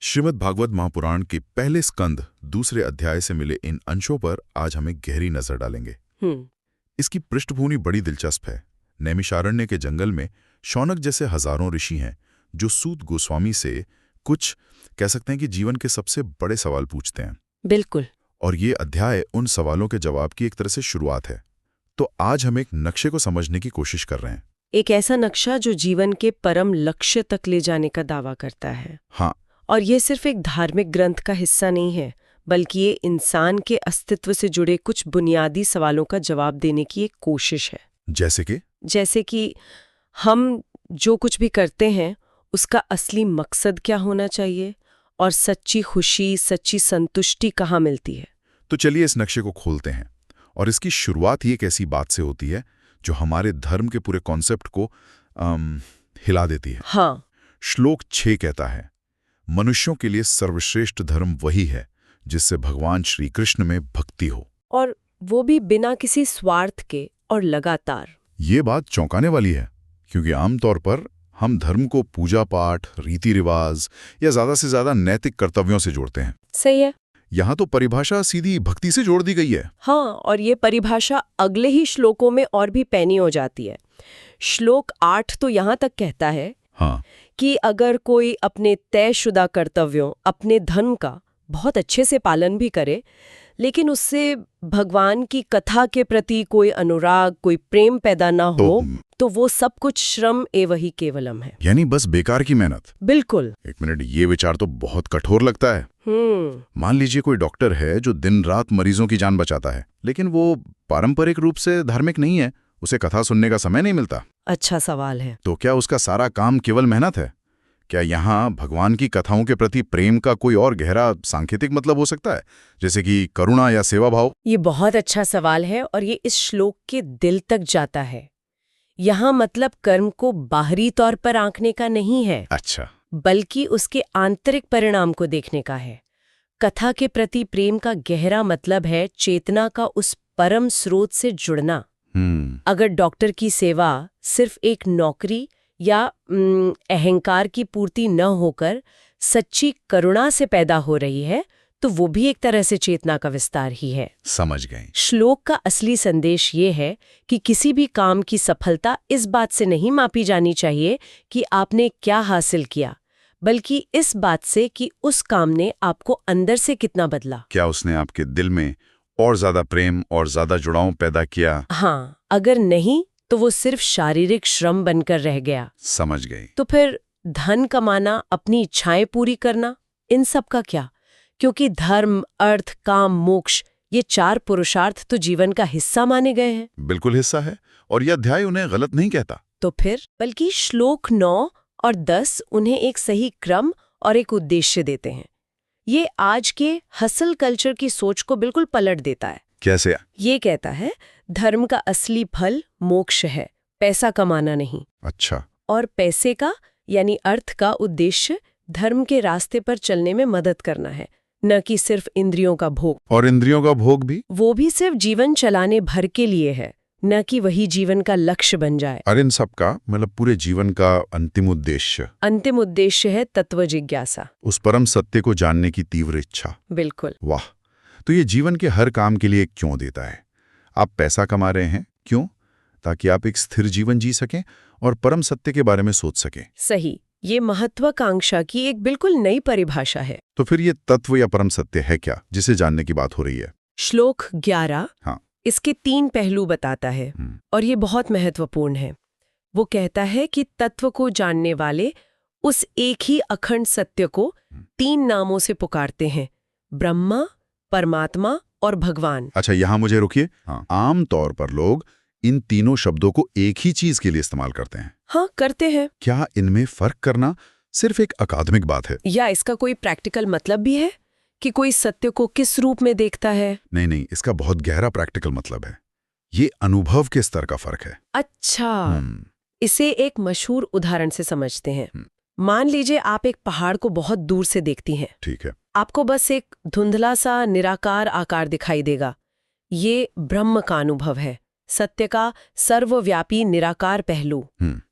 श्रीमद् भागवत महापुराण के पहले स्कंद दूसरे अध्याय से मिले इन अंशों पर आज हमें गहरी नजर डालेंगे। इसकी पृष्ठभूमि बड़ी दिलचस्प है। नैमिषारण्य के जंगल में शौनक जैसे हजारों ऋषि हैं जो सूत गोस्वामी से कुछ कह सकते हैं कि जीवन के सबसे बड़े सवाल पूछते हैं। बिल्कुल। और ये अध्याय उन सवालों के जवाब की एक तरह से शुरुआत है। तो आज हम एक नक्शे को समझने की कोशिश कर रहे हैं। एक ऐसा नक्शा जो जीवन के परम लक्ष्य तक ले जाने का दावा करता है। हाँ। और ये सिर्फ एक धार्मिक ग्रंथ का हिस्सा नहीं है, बल्कि ये इंसान के अस्तित्व से जुड़े कुछ बुनियादी सवालों का जवाब देने की एक कोशिश है। जैसे कि हम जो कुछ भी करते हैं उसका असली मकसद क्या होना चाहिए और सच्ची खुशी, सच्ची संतुष्टि कहाँ मिलती है। तो चलिए इस नक्शे को खोलते हैं। और इसकी शुरुआत ही एक ऐसी बात से होती है जो हमारे धर्म के पूरे कॉन्सेप्ट को हिला देती है। हाँ। श्लोक 6 कहता है, मनुष्यों के लिए सर्वश्रेष्ठ धर्म वही है जिससे भगवान श्री कृष्ण में भक्ति हो, और वो भी बिना किसी स्वार्थ के और लगातार। ये बात चौंकाने वाली है, क्योंकि आमतौर पर हम धर्म को पूजा पाठ, रीति रिवाज या ज्यादा से ज्यादा नैतिक कर्तव्यों से जोड़ते हैं। सही है। यहाँ तो परिभाषा सीधी भक्ति से जोड़ दी गई है। हाँ, और ये परिभाषा अगले ही श्लोकों में और भी पैनी हो जाती है। श्लोक 8 तो यहाँ तक कहता है हाँ, कि अगर कोई अपने तयशुदा कर्तव्यों, अपने धर्म का बहुत अच्छे से पालन भी करे, लेकिन उससे भगवान की कथा के प्रति कोई अनुराग, कोई प्रेम पैदा ना हो, तो वो सब कुछ श्रम एव ही केवलम है। यानी बस बेकार की मेहनत। बिल्कुल। एक मिनट, ये विचार तो बहुत कठोर लगता है। मान लीजिए कोई डॉक्टर है जो दिन रात मरीजों की जान बचाता है, लेकिन वो पारंपरिक रूप से धार्मिक नहीं है, उसे कथा सुनने का समय नहीं मिलता। अच्छा सवाल है। तो क्या उसका सारा काम केवल मेहनत है? क्या यहाँ भगवान की कथाओं के प्रति प्रेम का कोई और गहरा सांकेतिक मतलब हो सकता है, जैसे कि करुणा या सेवा भाव? ये बहुत अच्छा सवाल है और ये इस श्लोक के दिल तक जाता है। यहाँ मतलब कर्म को बाहरी तौर पर आंकने का नहीं है। अच्छा। बल्कि उसके आंतरिक परिणाम को देखने का है। कथा के प्रति प्रेम का गहरा मतलब है चेतना का उस परम स्रोत से जुड़ना। अगर डॉक्टर की सेवा सिर्फ एक नौकरी या अहंकार की पूर्ति न होकर सच्ची करुणा से पैदा हो रही है, तो वो भी एक तरह से चेतना का विस्तार ही है। समझ गए। श्लोक का असली संदेश ये है कि किसी भी काम की सफलता इस बात से नहीं मापी जानी चाहिए कि आपने क्या हासिल किया, बल्कि इस बात से कि उस काम ने आपको अंदर से कितना बदला। क्या उसने आपके दिल में और ज्यादा प्रेम और ज्यादा जुड़ाव पैदा किया? हाँ, अगर नहीं तो वो सिर्फ शारीरिक श्रम बनकर रह गया। समझ गई। तो फिर धन कमाना, अपनी इच्छाएं पूरी करना, इन सब का क्या? क्योंकि धर्म, अर्थ, काम, मोक्ष, ये 4 पुरुषार्थ तो जीवन का हिस्सा माने गए हैं। बिल्कुल हिस्सा है, और यह अध्याय उन्हें गलत नहीं कहता। तो फिर बल्कि श्लोक 9 और 10 उन्हें एक सही क्रम और एक उद्देश्य देते हैं। ये आज के हसल कल्चर की सोच को बिल्कुल पलट देता है। कैसे? ये कहता है धर्म का असली फल मोक्ष है, पैसा कमाना नहीं। अच्छा। और पैसे का यानी अर्थ का उद्देश्य धर्म के रास्ते पर चलने में मदद करना है, न कि सिर्फ इंद्रियों का भोग। और इंद्रियों का भोग भी? वो भी सिर्फ जीवन चलाने भर के लिए है, न कि वही जीवन का लक्ष्य बन जाए। और इन सब का मतलब पूरे जीवन का अंतिम उद्देश्य है तत्व जिज्ञासा, उस परम सत्य को जानने की तीव्र इच्छा। बिल्कुल। वाह। तो ये जीवन के हर काम के लिए क्यों देता है? आप पैसा कमा रहे हैं, क्यों? ताकि आप एक स्थिर जीवन जी सकें और परम सत्य के बारे में सोच सकें। सही। ये महत्वाकांक्षा की एक बिल्कुल नई परिभाषा है। तो फिर ये तत्व या परम सत्य है क्या, जिसे जानने की बात हो रही है? श्लोक 11 हाँ, इसके 3 पहलू बताता है, और ये बहुत महत्वपूर्ण है। वो कहता है कि तत्व को जानने वाले उस एक ही अखंड सत्य को 3 नामों से पुकारते हैं, ब्रह्मा, परमात्मा और भगवान। अच्छा, यहाँ मुझे रुकिए। हाँ, आम तौर पर लोग इन तीनों शब्दों को एक ही चीज के लिए इस्तेमाल करते हैं। हाँ, करते हैं। क्या इनमें फर्क करना सिर्फ एक अकादमिक बात है, या इसका कोई प्रैक्टिकल मतलब भी है कि कोई सत्य को किस रूप में देखता है? नहीं, इसका बहुत गहरा प्रैक्टिकल मतलब है। ये अनुभव के स्तर का फर्क है। अच्छा। इसे एक मशहूर उदाहरण से समझते हैं। मान लीजिए आप एक पहाड़ को बहुत दूर से देखती हैं। ठीक है। आपको बस एक धुंधला सा निराकार आकार दिखाई देगा। ये ब्रह्म का अनुभव है, सत्य का सर्वव्यापी निराकार पहलू।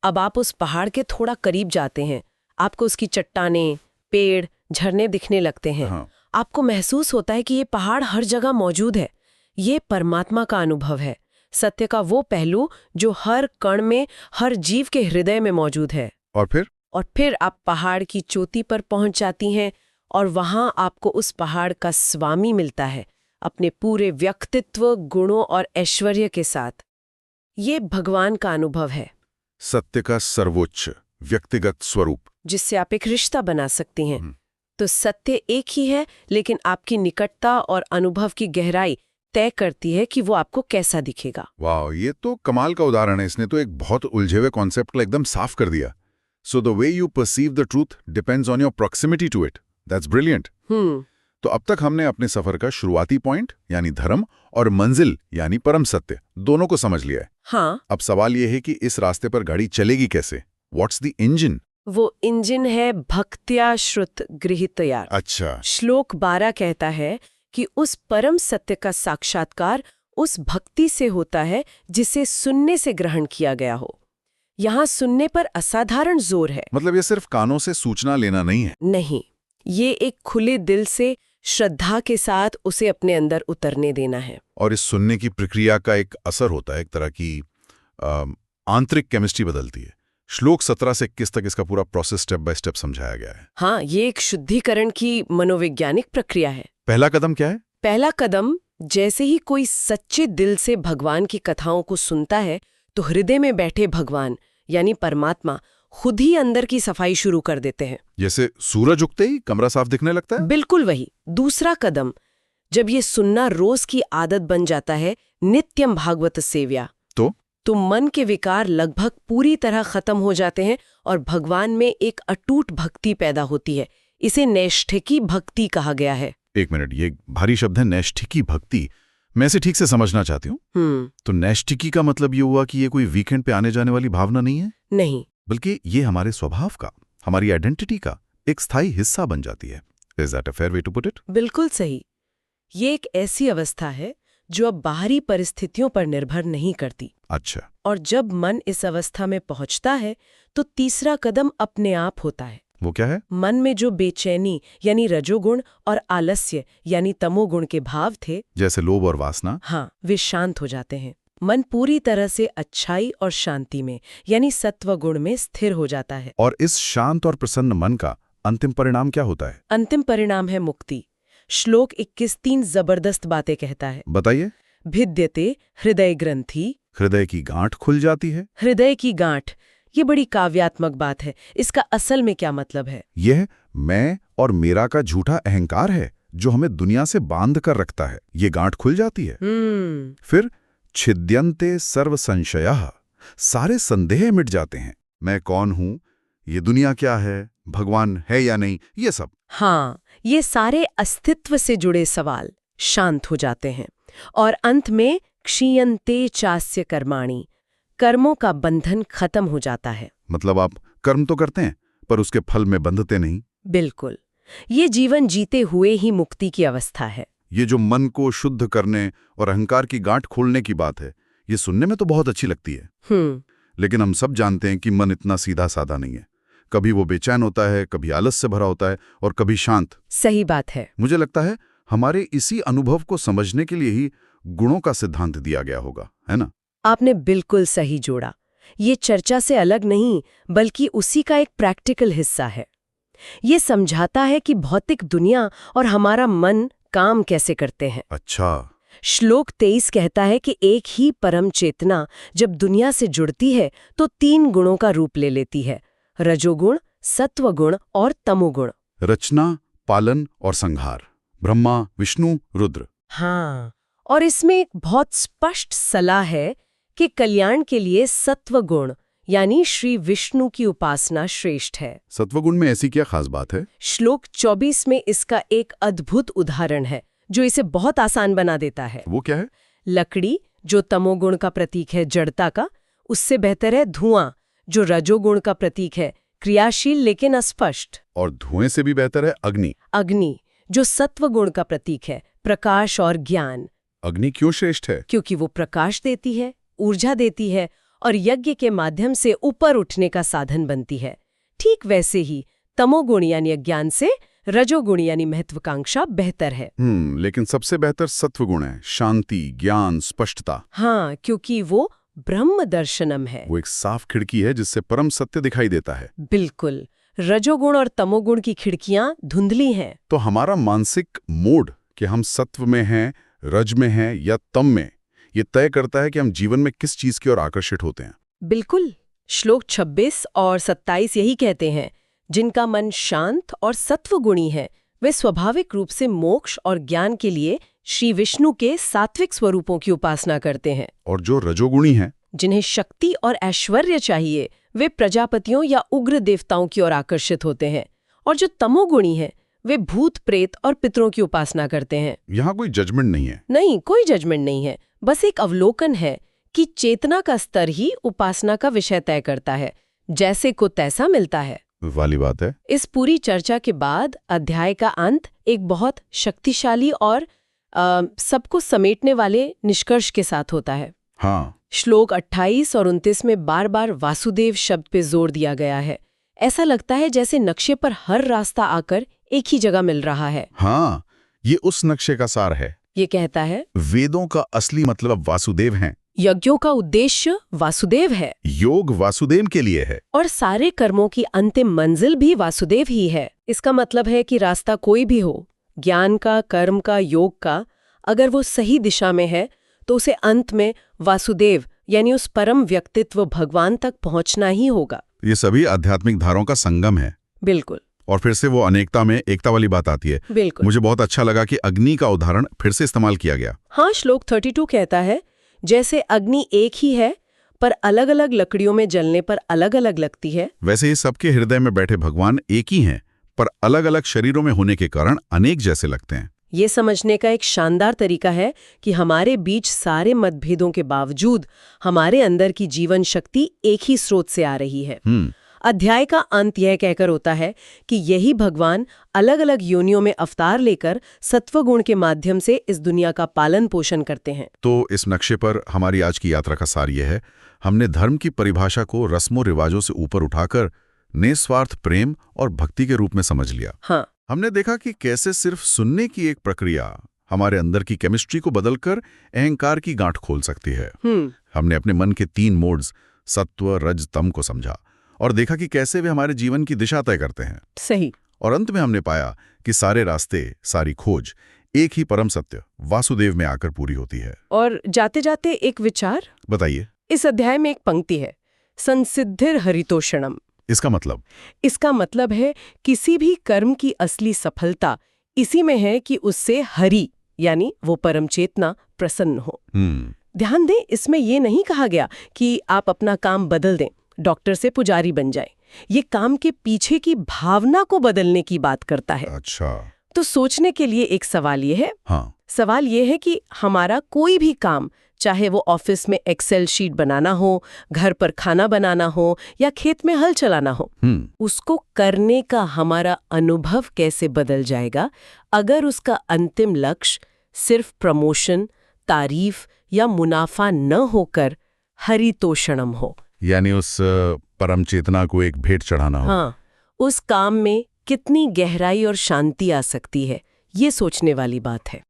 अब आप उस पहाड़ के थोड़ा करीब जाते हैं, आपको उसकी चट्टानें, पेड़, झरने दिखने लगते हैं। हाँ। आपको महसूस होता है कि ये पहाड़ हर जगह मौजूद है। ये परमात्मा का अनुभव है, सत्य का वो पहलू जो हर कण में, हर जीव के हृदय में मौजूद है। और फिर आप पहाड़ की चोटी पर पहुंच जाती हैं और वहां आपको उस पहाड़ का स्वामी मिलता है, अपने पूरे व्यक्तित्व, गुणों और ऐश्वर्य के साथ। ये भगवान का अनुभव है, सत्य का सर्वोच्च व्यक्तिगत स्वरूप, जिससे आप एक रिश्ता बना सकती हैं। तो सत्य एक ही है, लेकिन आपकी निकटता और अनुभव की गहराई तय करती है कि वो आपको कैसा दिखेगा। वाह, ये तो कमाल का उदाहरण है। इसने तो एक बहुत उलझे हुए कॉन्सेप्ट को एकदम साफ कर दिया। So the way you perceive the truth depends on your proximity to it. That's brilliant. तो अब तक हमने अपने सफर का शुरुआती पॉइंट यानी धर्म और मंजिल यानी परम सत्य दोनों को समझ लिया है। हाँ। अब सवाल यह है कि इस रास्ते पर गाड़ी चलेगी कैसे? What's the engine? वो इंजन है भक्त्या श्रुत गृहीतया। अच्छा। श्लोक 12 कहता है कि उस परम सत्य का साक्षात्कार उस भक्ति से होता है जिसे सुनने से ग्रहण किया गया हो। यहाँ सुनने पर असाधारण जोर है। मतलब ये सिर्फ कानों से सूचना लेना नहीं है? नहीं, ये एक खुले दिल से श्रद्धा के साथ उसे अपने अंदर उतरने देना है। और इस सुनने की प्रक्रिया का एक असर होता है, एक तरह की आंतरिक केमिस्ट्री बदलती है। श्लोक 17 से 21 तक इसका पूरा प्रोसेस स्टेप बाय स्टेप समझाया गया है। हाँ, ये एक शुद्धिकरण की मनोवैज्ञानिक प्रक्रिया है। पहला कदम क्या है? पहला कदम, जैसे ही कोई सच्चे दिल से भगवान की कथाओं को सुनता है तो हृदय में बैठे भगवान यानी परमात्मा खुद ही अंदर की सफाई शुरू कर देते हैं। जैसे सूरज उगते ही कमरा साफ दिखने लगता है? बिल्कुल वही। दूसरा कदम, जब ये सुनना रोज की आदत बन जाता है, नित्यम भागवत सेव्या, तो मन के विकार लगभग पूरी तरह खत्म हो जाते हैं और भगवान में एक अटूट भक्ति पैदा होती है। इसे नैष्ठिकी भक्ति कहा गया है। एक मिनट, ये भारी शब्द है नैष्ठिकी भक्ति। मैं इसे ठीक से समझना चाहती हूँ। तो नैष्ठिकी का मतलब ये हुआ कि ये कोई वीकेंड पे आने जाने वाली भावना नहीं है? नहीं, बल्कि ये हमारे स्वभाव का, हमारी आइडेंटिटी का एक स्थायी हिस्सा बन जाती है। Is that a fair way to put it? बिल्कुल सही। ये एक ऐसी अवस्था है जो अब बाहरी परिस्थितियों पर निर्भर नहीं करती। अच्छा। और जब मन इस अवस्था में पहुंचता है तो तीसरा कदम अपने आप होता है। वो क्या है? मन में जो बेचैनी यानी रजोगुण और आलस्य यानी तमोगुण के भाव थे, जैसे लोभ और वासना, हाँ, वे शांत हो जाते हैं। मन पूरी तरह से अच्छाई और शांति में यानी सत्व गुण में स्थिर हो जाता है। और इस शांत और प्रसन्न मन का अंतिम परिणाम क्या होता है? अंतिम परिणाम है मुक्ति। श्लोक 21 3 जबरदस्त बातें कहता है। बताइए। भिद्यते हृदय ग्रंथि, हृदय की गांठ खुल जाती है। हृदय की गांठ, ये बड़ी काव्यात्मक बात है। इसका असल में क्या मतलब है? यह मैं और मेरा का झूठा अहंकार है जो हमें दुनिया से बांध कर रखता है। ये गांठ खुल जाती है। फिर छिद्यन्ते सर्व संशयः, सारे संदेह मिट जाते हैं। मैं कौन हूं, ये दुनिया क्या है, भगवान है या नहीं, ये सब। हाँ, ये सारे अस्तित्व से जुड़े सवाल शांत हो जाते हैं। और अंत में क्षीयन्ते चास्य कर्माणि, कर्मों का बंधन खत्म हो जाता है। मतलब आप कर्म तो करते हैं पर उसके फल में बंधते नहीं। बिल्कुल। ये जीवन जीते हुए ही मुक्ति की अवस्था है। ये जो मन को शुद्ध करने और अहंकार की गांठ खोलने की बात है, ये सुनने में तो बहुत अच्छी लगती है। लेकिन हम सब जानते हैं कि मन इतना सीधा साधा नहीं है। कभी वो बेचैन होता है, कभी आलस से भरा होता है और कभी शांत। सही बात है। मुझे लगता है हमारे इसी अनुभव को समझने के लिए ही गुणों का सिद्धांत दिया गया होगा, है ना? आपने बिल्कुल सही जोड़ा। ये चर्चा से अलग नहीं बल्कि उसी का एक प्रैक्टिकल हिस्सा है। ये समझाता है कि भौतिक दुनिया और हमारा मन काम कैसे करते हैं। अच्छा। श्लोक 23 कहता है कि एक ही परम चेतना जब दुनिया से जुड़ती है तो 3 गुणों का रूप ले लेती है, रजोगुण, सत्वगुण और तमोगुण। रचना, पालन और संहार, ब्रह्मा, विष्णु, रुद्र। हाँ, और इसमें एक बहुत स्पष्ट सलाह है कि कल्याण के लिए सत्वगुण यानी श्री विष्णु की उपासना श्रेष्ठ है। सत्वगुण में ऐसी क्या खास बात है? श्लोक 24 में इसका एक अद्भुत उदाहरण है जो इसे बहुत आसान बना देता है। वो क्या है? लकड़ी जो तमोगुण का प्रतीक है जड़ता का, उससे बेहतर है धुआं जो रजोगुण का प्रतीक है क्रियाशील लेकिन अस्पष्ट। और धुएं से भी बेहतर है अग्नि। अग्नि जो सत्वगुण का प्रतीक है प्रकाश और ज्ञान। अग्नि क्यों श्रेष्ठ है? क्योंकि वो प्रकाश देती है, ऊर्जा देती है और यज्ञ के माध्यम से ऊपर उठने का साधन बनती है। ठीक वैसे ही तमोगुण यानी अज्ञान से रजोगुण यानी महत्वाकांक्षा बेहतर है। लेकिन सबसे बेहतर सत्वगुण है, शांति, ज्ञान, स्पष्टता। हाँ, क्योंकि वो ब्रह्म दर्शनम है। वो एक साफ खिड़की है जिससे परम सत्य दिखाई देता है। बिल्कुल। रजोगुण और तमोगुण की खिड़कियां धुंधली हैं। तो हमारा मानसिक मोड कि हम सत्व में हैं, रज में हैं या तम में, ये तय करता है कि हम जीवन में किस चीज की ओर आकर्षित होते हैं। बिल्कुल। श्लोक 26 और 27 यही कहते हैं, जिनका मन शांत और सत्वगुणी है वे स्वाभाविक रूप से मोक्ष और ज्ञान के लिए श्री विष्णु के सात्विक स्वरूपों की उपासना करते हैं। और जो रजोगुणी हैं, जिन्हें शक्ति और ऐश्वर्य चाहिए, वे प्रजापतियों या उग्र देवताओं की ओर आकर्षित होते हैं। और जो तमोगुणी हैं, वे भूत, प्रेत और पितरों की उपासना करते हैं। यहाँ कोई जजमेंट नहीं है। नहीं, कोई जजमेंट नहीं है। बस एक अवलोकन है कि चेतना का स्तर ही उपासना का विषय तय करता है, जैसे को तैसा मिलता है वाली बात है। इस पूरी चर्चा के बाद अध्याय का अंत एक बहुत शक्तिशाली और सबको समेटने वाले निष्कर्ष के साथ होता है। हाँ। श्लोक 28 और 29 में बार बार वासुदेव शब्द पे जोर दिया गया है। ऐसा लगता है जैसे नक्शे पर हर रास्ता आकर एक ही जगह मिल रहा है। हाँ, ये उस नक्शे का सार है। ये कहता है, वेदों का असली मतलब वासुदेव हैं। यज्ञों का उद्देश्य वासुदेव है। योग वासुदेव के लिए है। और सारे कर्मों की अंतिम मंजिल भी वासुदेव ही है। इसका मतलब है कि रास्ता कोई भी हो, ज्ञान का, कर्म का, योग का, अगर वो सही दिशा में है तो उसे अंत में वासुदेव यानी उस परम व्यक्तित्व भगवान तक पहुंचना ही होगा। ये सभी आध्यात्मिक धाराओं का संगम है। बिल्कुल। और फिर से वो अनेकता में एकता वाली बात आती है। बिल्कुल। मुझे बहुत अच्छा लगा कि अग्नि का उदाहरण फिर से इस्तेमाल किया गया। हाँ, श्लोक 32 कहता है, जैसे अग्नि एक ही है पर अलग अलग लकड़ियों में जलने पर अलग अलग लगती है, वैसे ही सबके हृदय में बैठे भगवान एक ही हैं, पर अलग अलग शरीरों में होने के कारण अनेक जैसे लगते हैं। ये समझने का एक शानदार तरीका है कि हमारे बीच सारे मतभेदों के बावजूद हमारे अंदर की जीवन शक्ति एक ही स्रोत से आ रही है। अध्याय का अंत यह कहकर होता है कि यही भगवान अलग अलग योनियों में अवतार लेकर सत्वगुण के माध्यम से इस दुनिया का पालन पोषण करते हैं। तो इस नक्शे पर हमारी आज की यात्रा का सार यह है, हमने धर्म की परिभाषा को रस्मों रिवाजों से ऊपर उठाकर निस्वार्थ प्रेम और भक्ति के रूप में समझ लिया। हाँ। हमने देखा कि कैसे सिर्फ सुनने की एक प्रक्रिया हमारे अंदर की केमिस्ट्री को बदलकर अहंकार की गांठ खोल सकती है। हमने अपने मन के 3 मोड्स सत्व, रज, तम को समझा और देखा कि कैसे वे हमारे जीवन की दिशा तय करते हैं। सही। और अंत में हमने पाया कि सारे रास्ते, सारी खोज एक ही परम सत्य वासुदेव में आकर पूरी होती है। और जाते जाते एक विचार बताइए। इस अध्याय में एक पंक्ति है, संसिद्धिर हरितोषणम। इसका मतलब? इसका मतलब है किसी भी कर्म की असली सफलता इसी में है कि उससे हरि यानी वो परम चेतना प्रसन्न हो। ध्यान दें, इसमें ये नहीं कहा गया कि आप अपना काम बदल दें, डॉक्टर से पुजारी बन जाए। ये काम के पीछे की भावना को बदलने की बात करता है। अच्छा। तो सोचने के लिए एक सवाल ये है। हाँ। सवाल ये है कि हमारा कोई भी काम, चाहे वो ऑफिस में एक्सेल शीट बनाना हो, घर पर खाना बनाना हो या खेत में हल चलाना हो, उसको करने का हमारा अनुभव कैसे बदल जाएगा अगर उसका अंतिम लक्ष्य सिर्फ प्रमोशन, तारीफ या मुनाफा न होकर हरितोषणम हो, यानी उस परम चेतना को एक भेंट चढ़ाना हो। हाँ, उस काम में कितनी गहराई और शांति आ सकती है, ये सोचने वाली बात है।